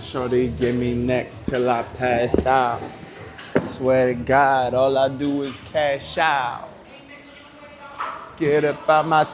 shorty give me neck till I pass out. Swear to God, all I do is cash out. Get up out my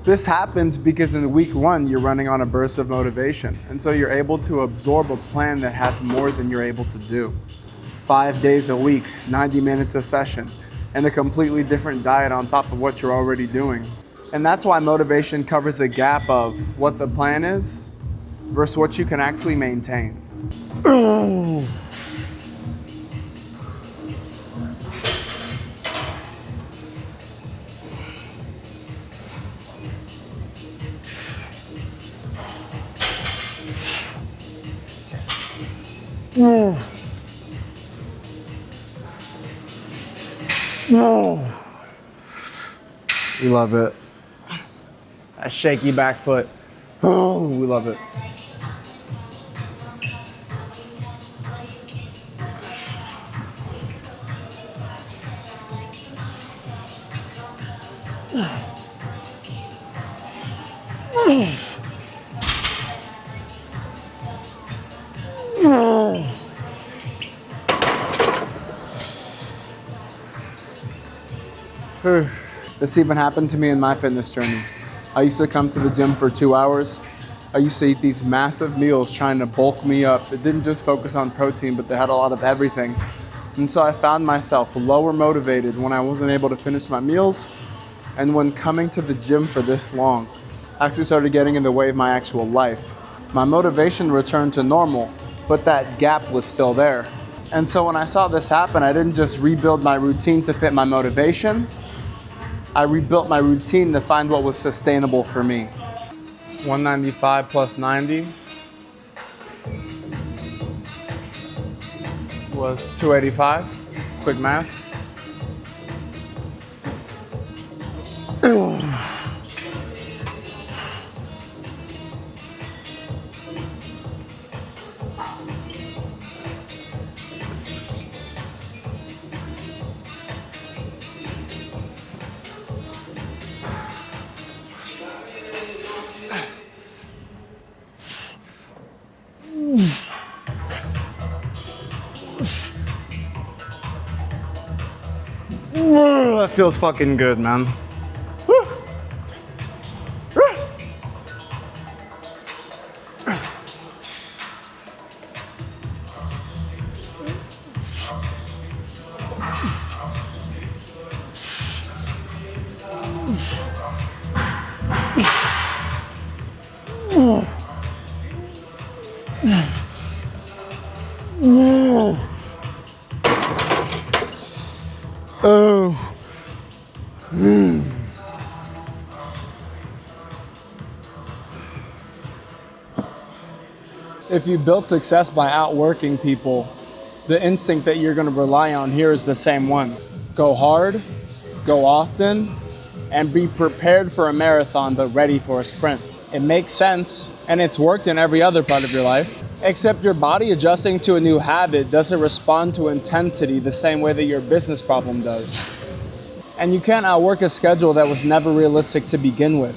This happens because in week one, you're running on a burst of motivation. And so you're able to absorb a plan that has more than you're able to do. 5 days a week, 90 minutes a session, and a completely different diet on top of what you're already doing. And that's why motivation covers the gap of what the plan is versus what you can actually maintain. We love it. That shaky back foot. Oh, we love it. This even happened to me in my fitness journey. I used to come to the gym for 2 hours. I used to eat these massive meals trying to bulk me up. It didn't just focus on protein, but they had a lot of everything. And so I found myself lower motivated when I wasn't able to finish my meals. And when coming to the gym for this long, I actually started getting in the way of my actual life. My motivation returned to normal, but that gap was still there. And so when I saw this happen, I didn't just rebuild my routine to fit my motivation. I rebuilt my routine to find what was sustainable for me. 195 plus 90 was 285. Quick math. That feels fucking good, man. Oh. If you build success by outworking people, the instinct that you're going to rely on here is the same one. Go hard, go often, and be prepared for a marathon but ready for a sprint. It makes sense, and it's worked in every other part of your life. Except your body adjusting to a new habit doesn't respond to intensity the same way that your business problem does. And you can't outwork a schedule that was never realistic to begin with.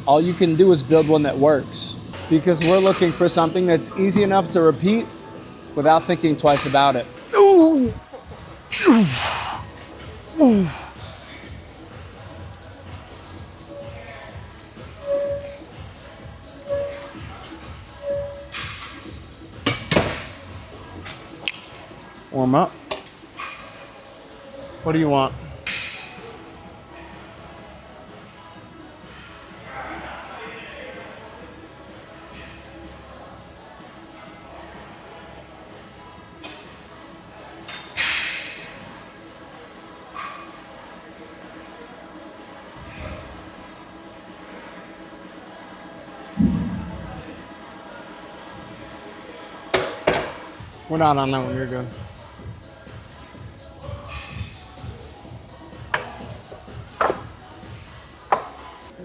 All you can do is build one that works. Because we're looking for something that's easy enough to repeat without thinking twice about it. Warm up. What do you want? We're not on that one, you're good.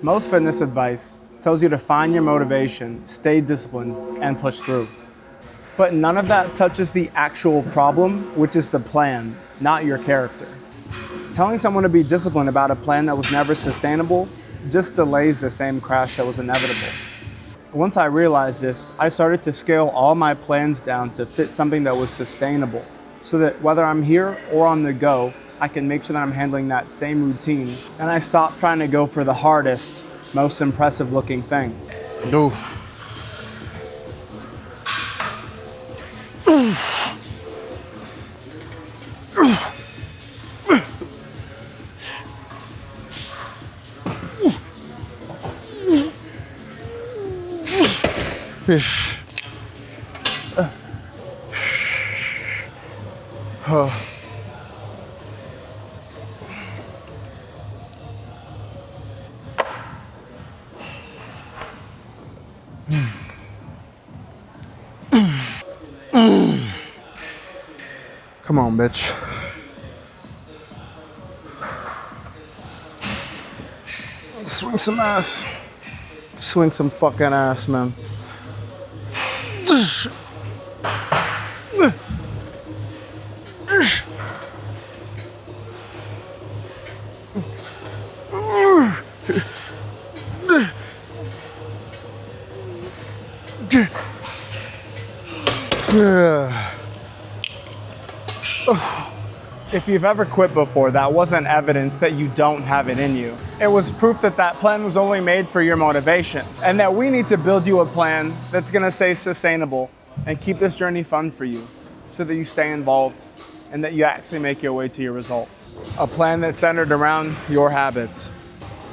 Most fitness advice tells you to find your motivation, stay disciplined, and push through. But none of that touches the actual problem, which is the plan, not your character. Telling someone to be disciplined about a plan that was never sustainable just delays the same crash that was inevitable. Once I realized this, I started to scale all my plans down to fit something that was sustainable, so that whether I'm here or on the go, I can make sure that I'm handling that same routine. And I stopped trying to go for the hardest, most impressive looking thing. Oof. Come on, bitch. Swing some ass. Swing some fucking ass, man. If you've ever quit before, that wasn't evidence that you don't have it in you. It was proof that that plan was only made for your motivation, and that we need to build you a plan that's gonna stay sustainable and keep this journey fun for you, so that you stay involved and that you actually make your way to your result. A plan that's centered around your habits.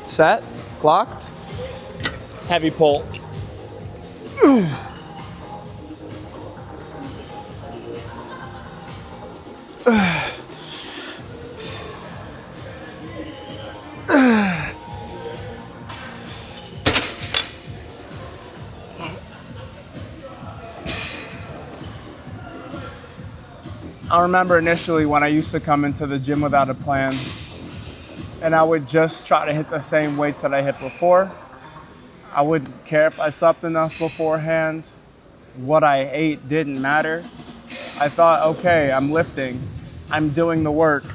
Set, locked, heavy pull. I remember initially when I used to come into the gym without a plan, and I would just try to hit the same weights that I hit before. I wouldn't care if I slept enough beforehand. What I ate didn't matter. I thought, okay, I'm lifting, I'm doing the work,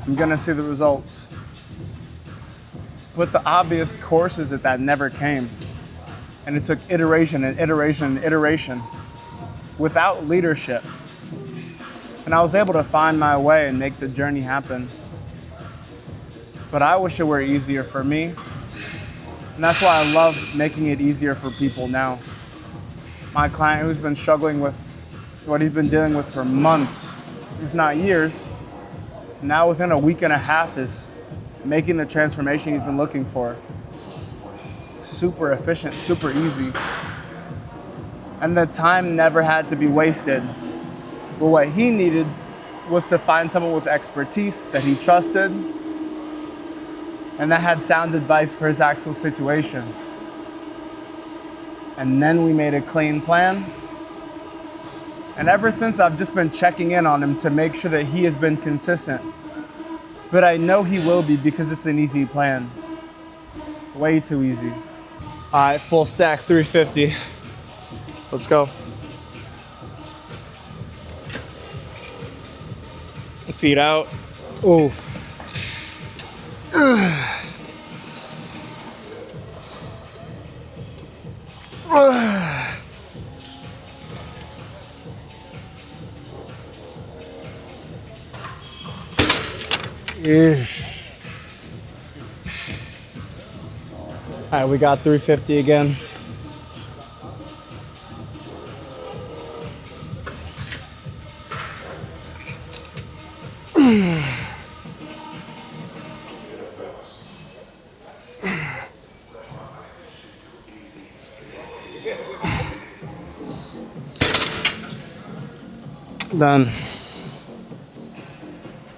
I'm gonna see the results. But the obvious course is that never came. And it took iteration and iteration and iteration without leadership. And I was able to find my way and make the journey happen. But I wish it were easier for me. And that's why I love making it easier for people now. My client who's been struggling with what he's been dealing with for months, if not years, now within a week and a half is making the transformation he's been looking for. Super efficient, super easy. And the time never had to be wasted. But what he needed was to find someone with expertise that he trusted and that had sound advice for his actual situation. And then we made a clean plan. And ever since, I've just been checking in on him to make sure that he has been consistent. But I know he will be because it's an easy plan. Way too easy. All right, full stack, 350. Let's go. Feet out. Oof. All right, we got 350 again. Done.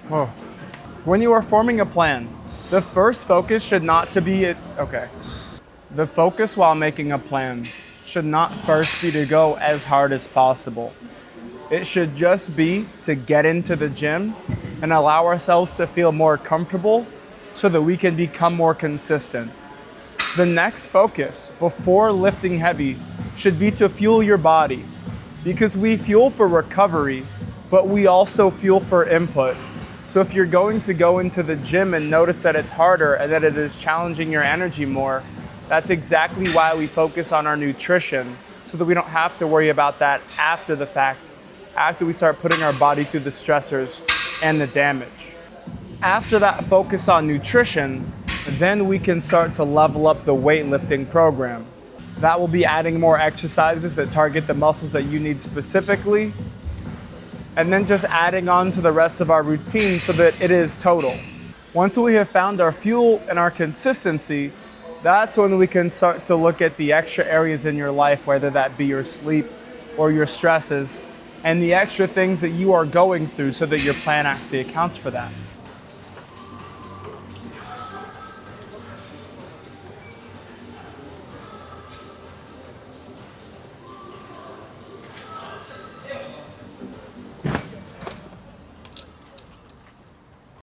Oh. When you are forming a plan, the first focus should not to be it. Okay. The focus while making a plan should not first be to go as hard as possible. It should just be to get into the gym and allow ourselves to feel more comfortable so that we can become more consistent. The next focus before lifting heavy should be to fuel your body, because we fuel for recovery, but we also fuel for input. So if you're going to go into the gym and notice that it's harder and that it is challenging your energy more, that's exactly why we focus on our nutrition, so that we don't have to worry about that after the fact, after we start putting our body through the stressors and the damage. After that focus on nutrition, then we can start to level up the weightlifting program. That will be adding more exercises that target the muscles that you need specifically, and then just adding on to the rest of our routine so that it is total. Once we have found our fuel and our consistency, that's when we can start to look at the extra areas in your life, whether that be your sleep or your stresses, and the extra things that you are going through, so that your plan actually accounts for that.